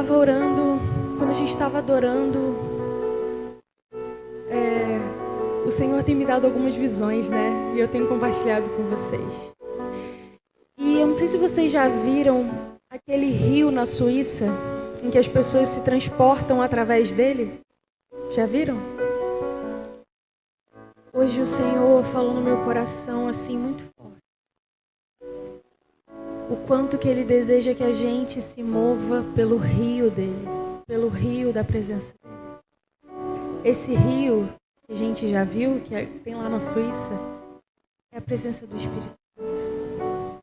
estava orando, quando a gente estava adorando, o Senhor tem me dado algumas visões, né? E eu tenho compartilhado com vocês. E eu não sei se vocês já viram aquele rio na Suíça, em que as pessoas se transportam através dele. Já viram? Hoje o Senhor falou no meu coração assim muito forte. O quanto que Ele deseja que a gente se mova pelo rio dele, pelo rio da presença dele. Esse rio que a gente já viu, tem lá na Suíça, é a presença do Espírito Santo.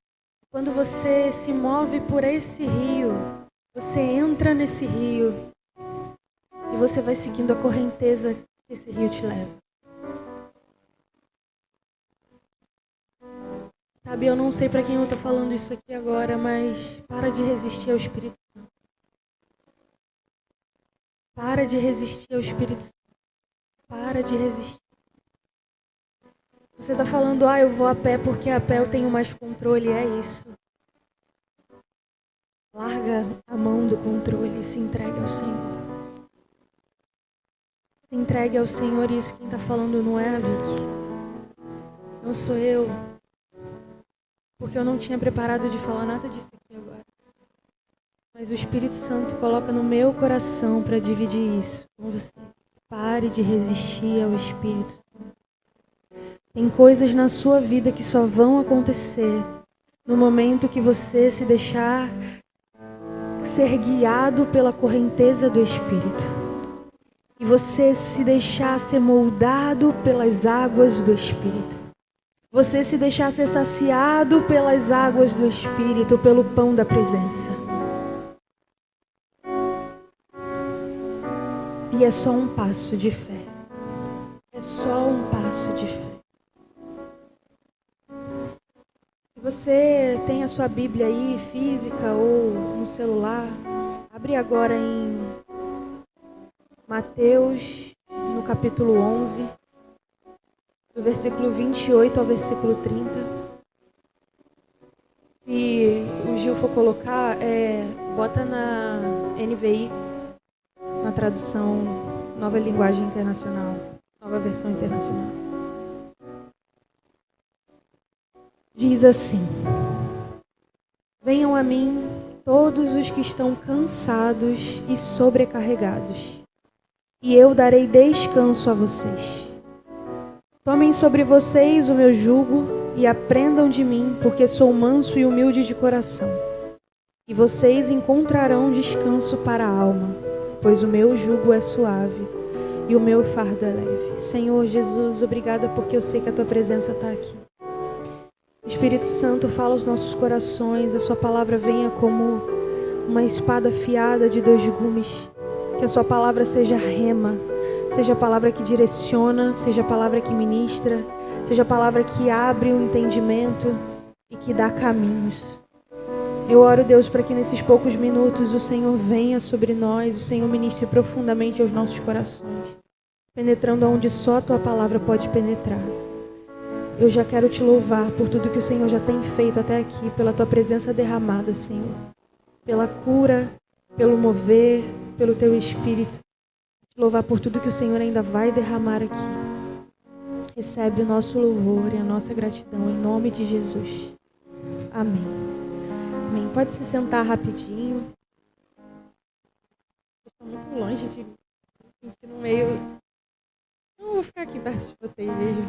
Quando você se move por esse rio, você entra nesse rio e você vai seguindo a correnteza que esse rio te leva. Sabe, eu não sei para quem eu estou falando isso aqui agora, mas para de resistir ao Espírito Santo. Para de resistir ao Espírito Santo. Para de resistir. Você está falando, eu vou a pé porque a pé eu tenho mais controle. É isso. Larga a mão do controle e se entregue ao Senhor. Se entregue ao Senhor, e isso quem está falando não é a Vicky. Não sou eu. Porque eu não tinha preparado de falar nada disso aqui agora. Mas o Espírito Santo coloca no meu coração para dividir isso com você. Pare de resistir ao Espírito Santo. Tem coisas na sua vida que só vão acontecer no momento que você se deixar ser guiado pela correnteza do Espírito. E você se deixar ser moldado pelas águas do Espírito. Você se deixar ser saciado pelas águas do Espírito, pelo pão da presença. E é só um passo de fé. É só um passo de fé. Se você tem a sua Bíblia aí, física ou no celular, abre agora em Mateus, no capítulo 11. Do versículo 28 ao versículo 30. Se o Gil for colocar, bota na NVI, na tradução Nova Linguagem Internacional, Nova Versão Internacional. Diz assim: Venham a mim todos os que estão cansados e sobrecarregados, e eu darei descanso a vocês. Tomem sobre vocês o meu jugo e aprendam de mim, porque sou manso e humilde de coração. E vocês encontrarão descanso para a alma, pois o meu jugo é suave e o meu fardo é leve. Senhor Jesus, obrigada porque eu sei que a tua presença está aqui. Espírito Santo, fala aos nossos corações, a sua palavra venha como uma espada afiada de 2 gumes. Que a sua palavra seja rema. Seja a palavra que direciona, seja a palavra que ministra, seja a palavra que abre o entendimento e que dá caminhos. Eu oro, Deus, para que nesses poucos minutos o Senhor venha sobre nós, o Senhor ministre profundamente aos nossos corações, penetrando onde só a tua palavra pode penetrar. Eu já quero te louvar por tudo que o Senhor já tem feito até aqui, pela tua presença derramada, Senhor, pela cura, pelo mover, pelo teu Espírito. Louvar por tudo que o Senhor ainda vai derramar aqui. Recebe o nosso louvor e a nossa gratidão em nome de Jesus. Amém. Amém. Pode se sentar rapidinho. Estou muito longe de mim. Aqui no meio. Não vou ficar aqui perto de vocês, vejo.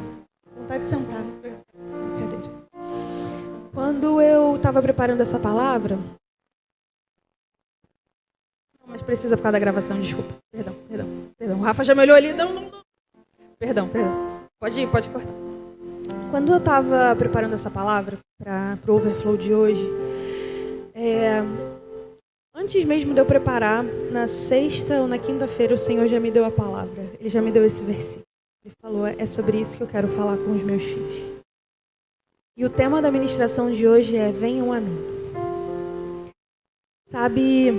Vontade de sentar. Brincadeira. Quando eu estava preparando essa palavra... Mas precisa por causa da gravação, desculpa. Perdão. O Rafa já me olhou ali. Não. Perdão. Pode cortar. Quando eu estava preparando essa palavra para o Overflow de hoje, antes mesmo de eu preparar, na sexta ou na quinta-feira, o Senhor já me deu a palavra. Ele já me deu esse versículo. Ele falou, é sobre isso que eu quero falar com os meus filhos. E o tema da ministração de hoje é Venham a mim. Sabe...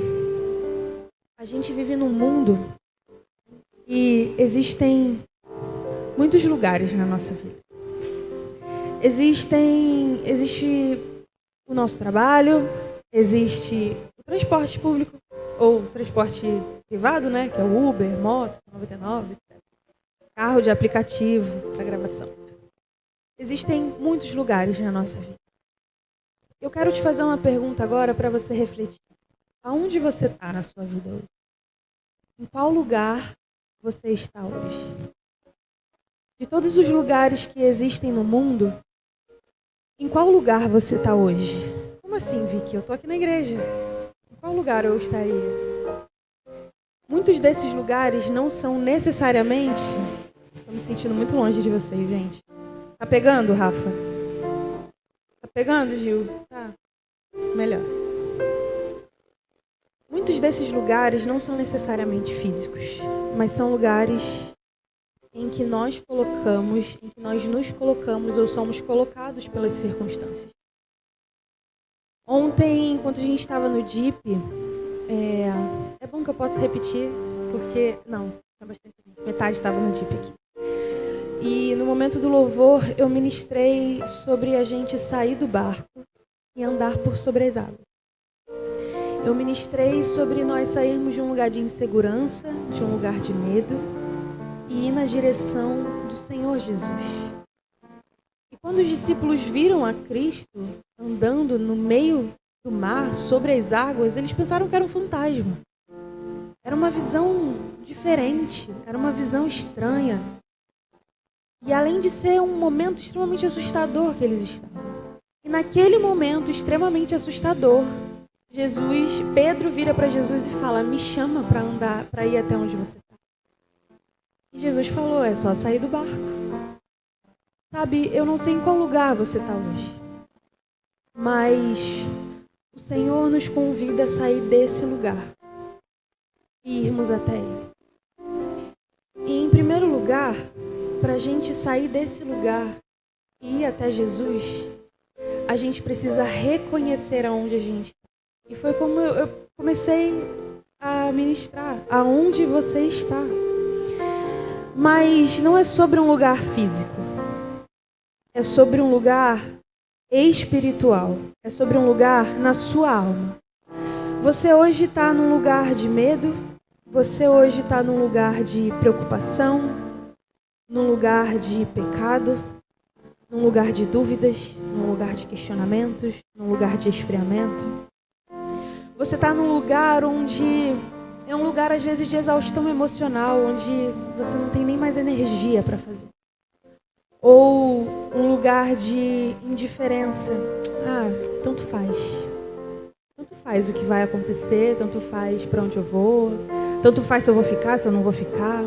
A gente vive num mundo e existem muitos lugares na nossa vida. Existe o nosso trabalho, existe o transporte público, ou transporte privado, né? Que é o Uber, moto, 99, carro de aplicativo para gravação. Existem muitos lugares na nossa vida. Eu quero te fazer uma pergunta agora para você refletir. Aonde você está na sua vida hoje? Em qual lugar você está hoje? De todos os lugares que existem no mundo, em qual lugar você está hoje? Como assim, Vicky? Eu estou aqui na igreja. Em qual lugar eu estaria? Muitos desses lugares não são necessariamente... Estou me sentindo muito longe de vocês, gente. Tá pegando, Rafa? Tá pegando, Gil? Tá. Melhor. Muitos desses lugares não são necessariamente físicos, mas são lugares em que nós nos colocamos ou somos colocados pelas circunstâncias. Ontem, enquanto a gente estava no Jeep, é bom que eu possa repetir, porque... Não, metade estava no Jeep aqui. E no momento do louvor, eu ministrei sobre a gente sair do barco e andar por sobre as águas. Eu ministrei sobre nós sairmos de um lugar de insegurança, de um lugar de medo e ir na direção do Senhor Jesus. E quando os discípulos viram a Cristo andando no meio do mar, sobre as águas, eles pensaram que era um fantasma. Era uma visão diferente, era uma visão estranha. E além de ser um momento extremamente assustador que eles estavam. E naquele momento extremamente assustador, Pedro vira para Jesus e fala: me chama para andar, para ir até onde você está. E Jesus falou: é só sair do barco. Sabe, eu não sei em qual lugar você está hoje, mas o Senhor nos convida a sair desse lugar e irmos até Ele. E em primeiro lugar, para a gente sair desse lugar e ir até Jesus, a gente precisa reconhecer aonde a gente está. E foi como eu comecei a ministrar, aonde você está. Mas não é sobre um lugar físico. É sobre um lugar espiritual. É sobre um lugar na sua alma. Você hoje está num lugar de medo. Você hoje está num lugar de preocupação. Num lugar de pecado. Num lugar de dúvidas. Num lugar de questionamentos. Num lugar de esfriamento. Você está num lugar onde é um lugar, às vezes, de exaustão emocional, onde você não tem nem mais energia para fazer. Ou um lugar de indiferença. Tanto faz. Tanto faz o que vai acontecer, tanto faz para onde eu vou, tanto faz se eu vou ficar, se eu não vou ficar.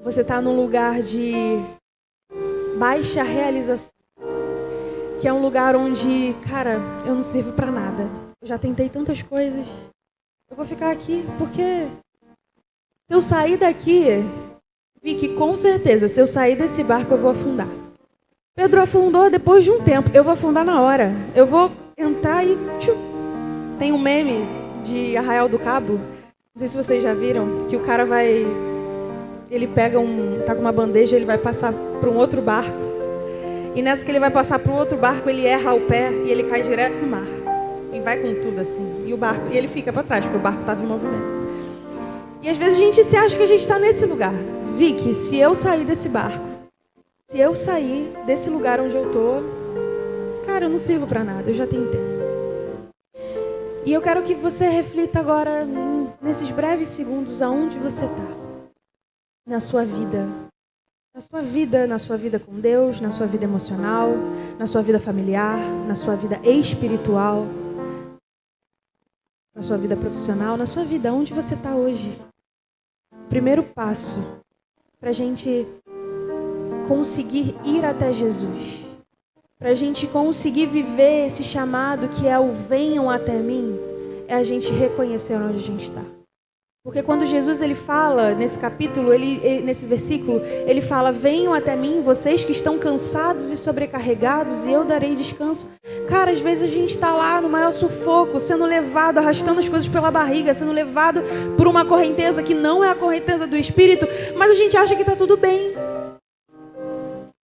Você está num lugar de baixa realização. Que é um lugar onde, cara, eu não sirvo para nada. Eu já tentei tantas coisas. Eu vou ficar aqui porque se eu sair daqui, vi que com certeza, se eu sair desse barco, eu vou afundar. Pedro afundou depois de um tempo. Eu vou afundar na hora. Eu vou entrar e... Tem um meme de Arraial do Cabo. Não sei se vocês já viram. Que o cara vai... Ele pega tá com uma bandeja, ele vai passar para um outro barco. E nessa que ele vai passar para o outro barco, ele erra o pé e ele cai direto no mar. E vai com tudo assim. E ele fica para trás, porque o barco estava em movimento. E às vezes a gente se acha que a gente está nesse lugar. Vicky, se eu sair desse barco, se eu sair desse lugar onde eu estou, cara, eu não sirvo para nada, eu já tentei. E eu quero que você reflita agora, nesses breves segundos, aonde você está. Na sua vida. Na sua vida com Deus, na sua vida emocional, na sua vida familiar, na sua vida espiritual, na sua vida profissional, na sua vida, onde você está hoje. Primeiro passo para a gente conseguir ir até Jesus, para a gente conseguir viver esse chamado que é o venham até mim, é a gente reconhecer onde a gente está. Porque quando Jesus ele fala nesse capítulo, nesse versículo, ele fala: venham até mim, vocês que estão cansados e sobrecarregados, e eu darei descanso. Cara, às vezes a gente está lá no maior sufoco, sendo levado, arrastando as coisas pela barriga, sendo levado por uma correnteza que não é a correnteza do Espírito, mas a gente acha que está tudo bem.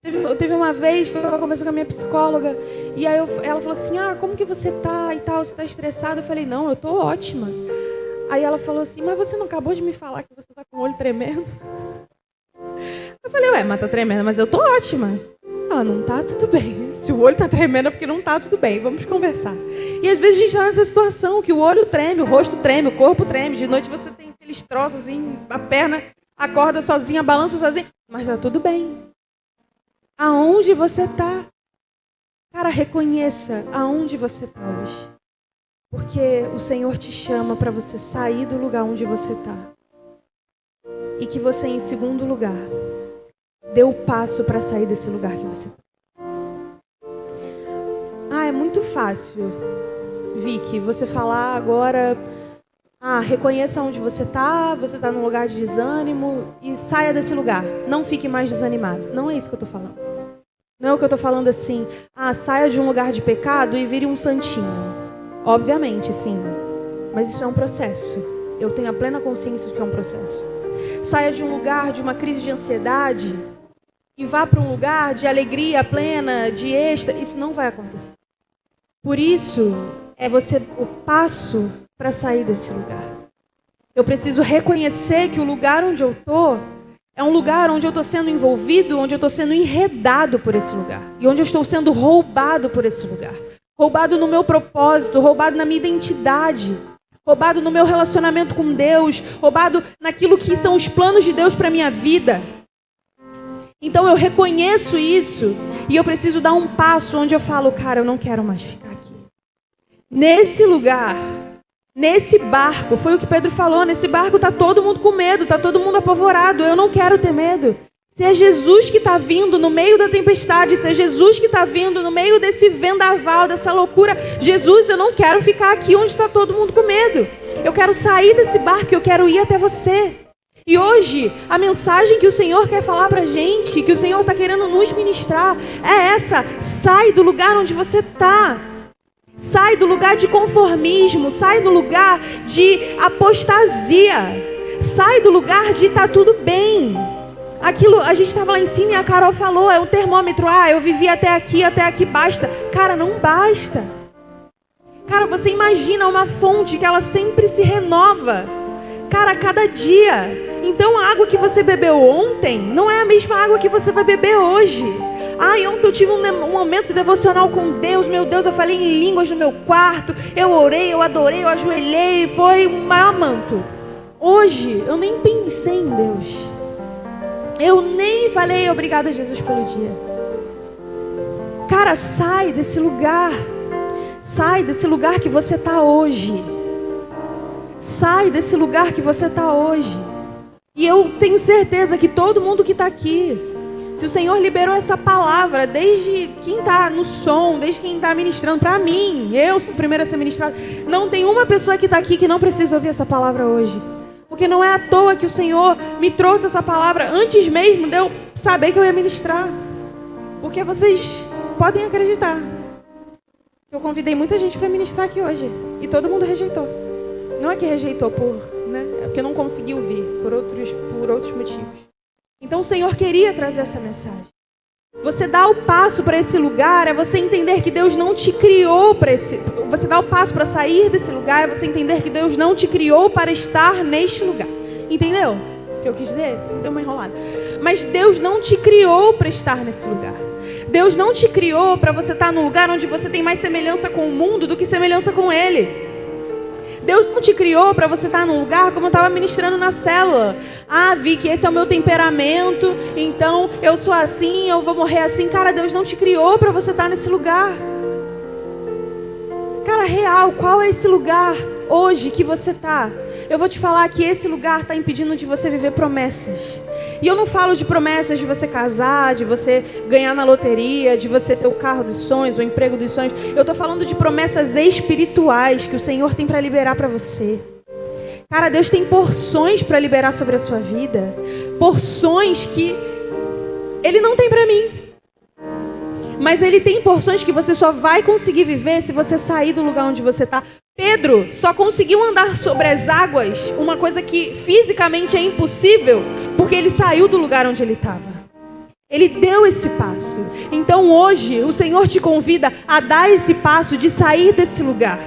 Teve teve uma vez que eu estava conversando com a minha psicóloga, e aí ela falou assim, como que você tá e tal, você tá estressada? Eu falei, não, eu tô ótima. Aí ela falou assim, mas você não acabou de me falar que você tá com o olho tremendo? Eu falei, mas tá tremendo, mas eu tô ótima. Ela, não tá tudo bem. Se o olho tá tremendo é porque não tá tudo bem, vamos conversar. E às vezes a gente tá nessa situação que o olho treme, o rosto treme, o corpo treme, de noite você tem aqueles troços assim, a perna acorda sozinha, balança sozinha, mas tá tudo bem. Aonde você tá? Cara, reconheça aonde você tá hoje. Porque o Senhor te chama para você sair do lugar onde você tá. E que você, em segundo lugar, dê o passo para sair desse lugar que você tá. É muito fácil, Vicky, você falar agora... reconheça onde você está num lugar de desânimo e saia desse lugar. Não fique mais desanimado. Não é isso que eu estou falando. Não é o que eu estou falando assim, saia de um lugar de pecado e vire um santinho. Obviamente, sim. Mas isso é um processo. Eu tenho a plena consciência de que é um processo. Saia de um lugar de uma crise de ansiedade e vá para um lugar de alegria plena, de êxtase. Isso não vai acontecer. Por isso, é você o passo para sair desse lugar. Eu preciso reconhecer que o lugar onde eu estou é um lugar onde eu estou sendo envolvido, onde eu estou sendo enredado por esse lugar. E onde eu estou sendo roubado por esse lugar. Roubado no meu propósito, roubado na minha identidade. Roubado no meu relacionamento com Deus. Roubado naquilo que são os planos de Deus para a minha vida. Então eu reconheço isso e eu preciso dar um passo onde eu falo, cara, eu não quero mais ficar aqui. Nesse lugar... Nesse barco, foi o que Pedro falou, nesse barco está todo mundo com medo, está todo mundo apavorado, eu não quero ter medo. Se é Jesus que está vindo no meio da tempestade, se é Jesus que está vindo no meio desse vendaval, dessa loucura, Jesus, eu não quero ficar aqui onde está todo mundo com medo. Eu quero sair desse barco, eu quero ir até você. E hoje, a mensagem que o Senhor quer falar para a gente, que o Senhor está querendo nos ministrar, é essa: sai do lugar onde você está. Sai do lugar de conformismo, sai do lugar de apostasia, sai do lugar de tá tudo bem. Aquilo, a gente estava lá em cima e a Carol falou, é um termômetro, eu vivi até aqui basta. Cara, não basta. Cara, você imagina uma fonte que ela sempre se renova, cara, a cada dia. Então a água que você bebeu ontem não é a mesma água que você vai beber hoje. Ontem eu tive um momento devocional com Deus, meu Deus, eu falei em línguas no meu quarto, eu orei, eu adorei, eu ajoelhei, foi o maior manto. Hoje, eu nem pensei em Deus. Eu nem falei obrigada, Jesus, pelo dia. Cara, sai desse lugar. Sai desse lugar que você está hoje. Sai desse lugar que você está hoje. E eu tenho certeza que todo mundo que está aqui, se o Senhor liberou essa palavra, desde quem está no som, desde quem está ministrando, para mim, eu sou a primeira a ser ministrada, não tem uma pessoa que está aqui que não precisa ouvir essa palavra hoje. Porque não é à toa que o Senhor me trouxe essa palavra antes mesmo de eu saber que eu ia ministrar. Porque vocês podem acreditar. Eu convidei muita gente para ministrar aqui hoje. E todo mundo rejeitou. Não é que rejeitou é porque não conseguiu vir, por outros motivos. Então o Senhor queria trazer essa mensagem. Você dá o passo para esse lugar, é você entender que Deus não te criou para esse... Você dá o passo para sair desse lugar, é você entender que Deus não te criou para estar neste lugar. Entendeu o que eu quis dizer? Deu uma enrolada. Mas Deus não te criou para estar nesse lugar. Deus não te criou para você estar num lugar onde você tem mais semelhança com o mundo do que semelhança com Ele. Deus não te criou para você estar num lugar como eu estava ministrando na célula. Vicky, esse é o meu temperamento, então eu sou assim, eu vou morrer assim. Cara, Deus não te criou para você estar nesse lugar. Cara, real, qual é esse lugar hoje que você está? Eu vou te falar que esse lugar está impedindo de você viver promessas. E eu não falo de promessas de você casar, de você ganhar na loteria, de você ter o carro dos sonhos, o emprego dos sonhos. Eu estou falando de promessas espirituais que o Senhor tem para liberar para você. Cara, Deus tem porções para liberar sobre a sua vida. Porções que Ele não tem para mim. Mas Ele tem porções que você só vai conseguir viver se você sair do lugar onde você está. Pedro só conseguiu andar sobre as águas, uma coisa que fisicamente é impossível, porque ele saiu do lugar onde ele estava. Ele deu esse passo. Então hoje o Senhor te convida a dar esse passo de sair desse lugar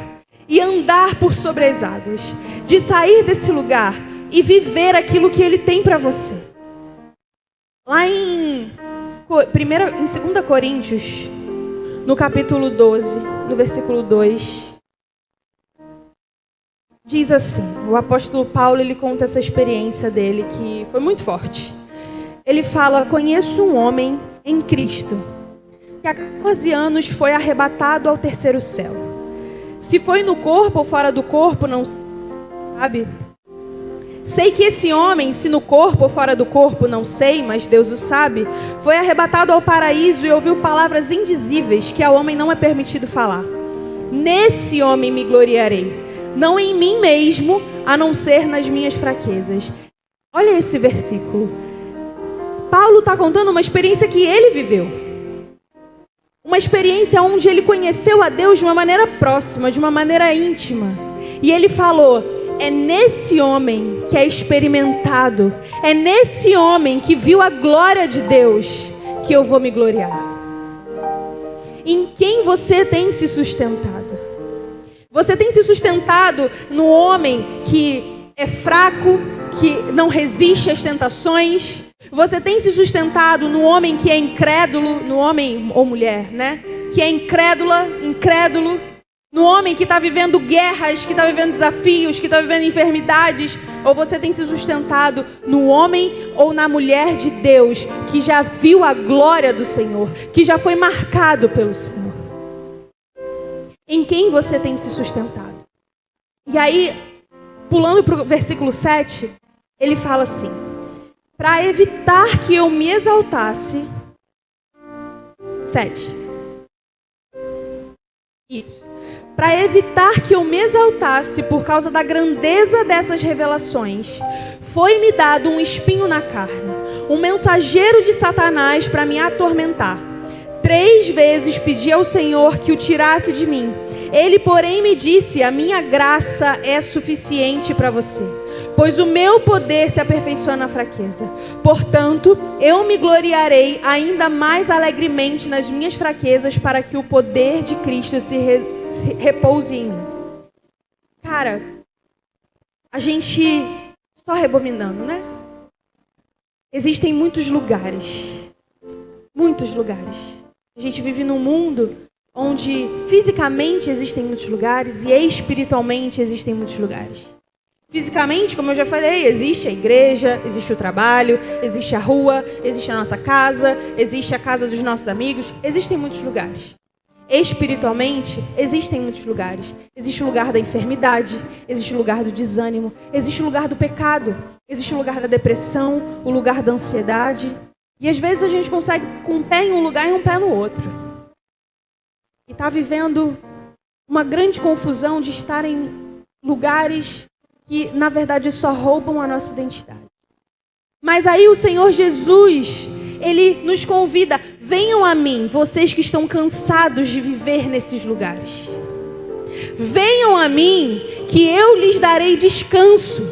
e andar por sobre as águas, de sair desse lugar e viver aquilo que Ele tem para você. Lá em 2 Coríntios, no capítulo 12, no versículo 2, diz assim, o apóstolo Paulo, ele conta essa experiência dele, que foi muito forte. Ele fala: conheço um homem em Cristo, que há 14 anos foi arrebatado ao terceiro céu. Se foi no corpo ou fora do corpo, não sabe. Sei que esse homem, se no corpo ou fora do corpo, não sei, mas Deus o sabe, foi arrebatado ao paraíso e ouviu palavras indizíveis que ao homem não é permitido falar. Nesse homem me gloriarei, não em mim mesmo, a não ser nas minhas fraquezas. Olha esse versículo. Paulo está contando uma experiência que ele viveu. Uma experiência onde ele conheceu a Deus de uma maneira próxima, de uma maneira íntima. E ele falou: é nesse homem que é experimentado, é nesse homem que viu a glória de Deus que eu vou me gloriar. Em quem você tem se sustentado? Você tem se sustentado no homem que é fraco, que não resiste às tentações? Você tem se sustentado no homem que é incrédulo, no homem ou mulher, né? Que é incrédulo, no homem que está vivendo guerras, que está vivendo desafios, que está vivendo enfermidades? Ou você tem se sustentado no homem ou na mulher de Deus, que já viu a glória do Senhor, que já foi marcado pelo Senhor? Em quem você tem se sustentado? E aí, pulando para o versículo 7, ele fala assim: para evitar que eu me exaltasse. 7. Isso. Para evitar que eu me exaltasse por causa da grandeza dessas revelações, foi-me dado um espinho na carne, um mensageiro de Satanás para me atormentar. 3 vezes pedi ao Senhor que o tirasse de mim. Ele, porém, me disse: a minha graça é suficiente para você, pois o meu poder se aperfeiçoa na fraqueza. Portanto, eu me gloriarei ainda mais alegremente nas minhas fraquezas, para que o poder de Cristo se repouse em mim. Cara, a gente só rebobinando, né? Existem muitos lugares. Muitos lugares. A gente vive num mundo onde fisicamente existem muitos lugares e espiritualmente existem muitos lugares. Fisicamente, como eu já falei, existe a igreja, existe o trabalho, existe a rua, existe a nossa casa, existe a casa dos nossos amigos, existem muitos lugares. Espiritualmente, existem muitos lugares. Existe o lugar da enfermidade, existe o lugar do desânimo, existe o lugar do pecado, existe o lugar da depressão, o lugar da ansiedade. E às vezes a gente consegue com um pé em um lugar e um pé no outro. E está vivendo uma grande confusão de estar em lugares que, na verdade, só roubam a nossa identidade. Mas aí o Senhor Jesus, Ele nos convida: venham a mim, vocês que estão cansados de viver nesses lugares. Venham a mim, que eu lhes darei descanso.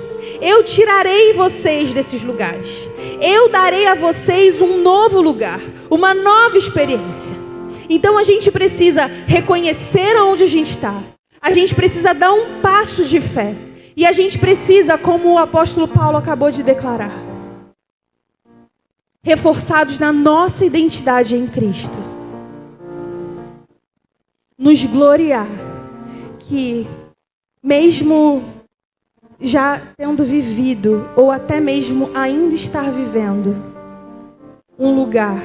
Eu tirarei vocês desses lugares. Eu darei a vocês um novo lugar, uma nova experiência. Então a gente precisa reconhecer onde a gente está. A gente precisa dar um passo de fé. E a gente precisa, como o apóstolo Paulo acabou de declarar, reforçados na nossa identidade em Cristo, nos gloriar que, mesmo já tendo vivido, ou até mesmo ainda estar vivendo, um lugar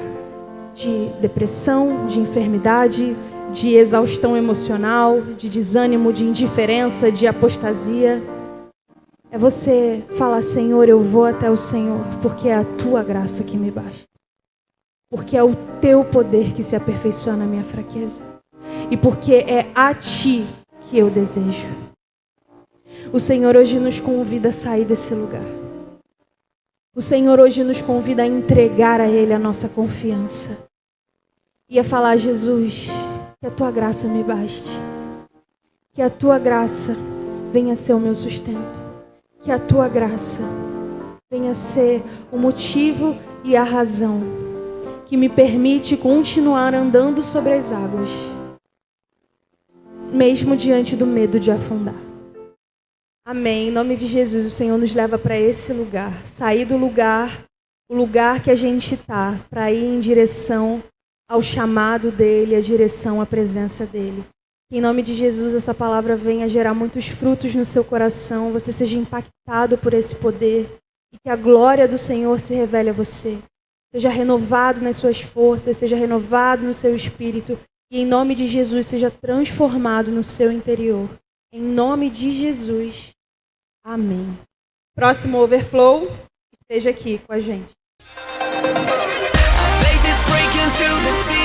de depressão, de enfermidade, de exaustão emocional, de desânimo, de indiferença, de apostasia, é você falar: Senhor, eu vou até o Senhor, porque é a tua graça que me basta. Porque é o teu poder que se aperfeiçoa na minha fraqueza. E porque é a ti que eu desejo. O Senhor hoje nos convida a sair desse lugar. O Senhor hoje nos convida a entregar a Ele a nossa confiança. E a falar: Jesus, que a tua graça me baste. Que a tua graça venha ser o meu sustento. Que a tua graça venha ser o motivo e a razão que me permite continuar andando sobre as águas, mesmo diante do medo de afundar. Amém. Em nome de Jesus, o Senhor nos leva para esse lugar. Sair do lugar, o lugar que a gente está, para ir em direção ao chamado dEle, a direção à presença dEle. Que em nome de Jesus essa palavra venha gerar muitos frutos no seu coração, você seja impactado por esse poder e que a glória do Senhor se revele a você. Seja renovado nas suas forças, seja renovado no seu espírito e em nome de Jesus seja transformado no seu interior. Em nome de Jesus. Amém. Próximo overflow, esteja aqui com a gente. Faith is breaking through the sea.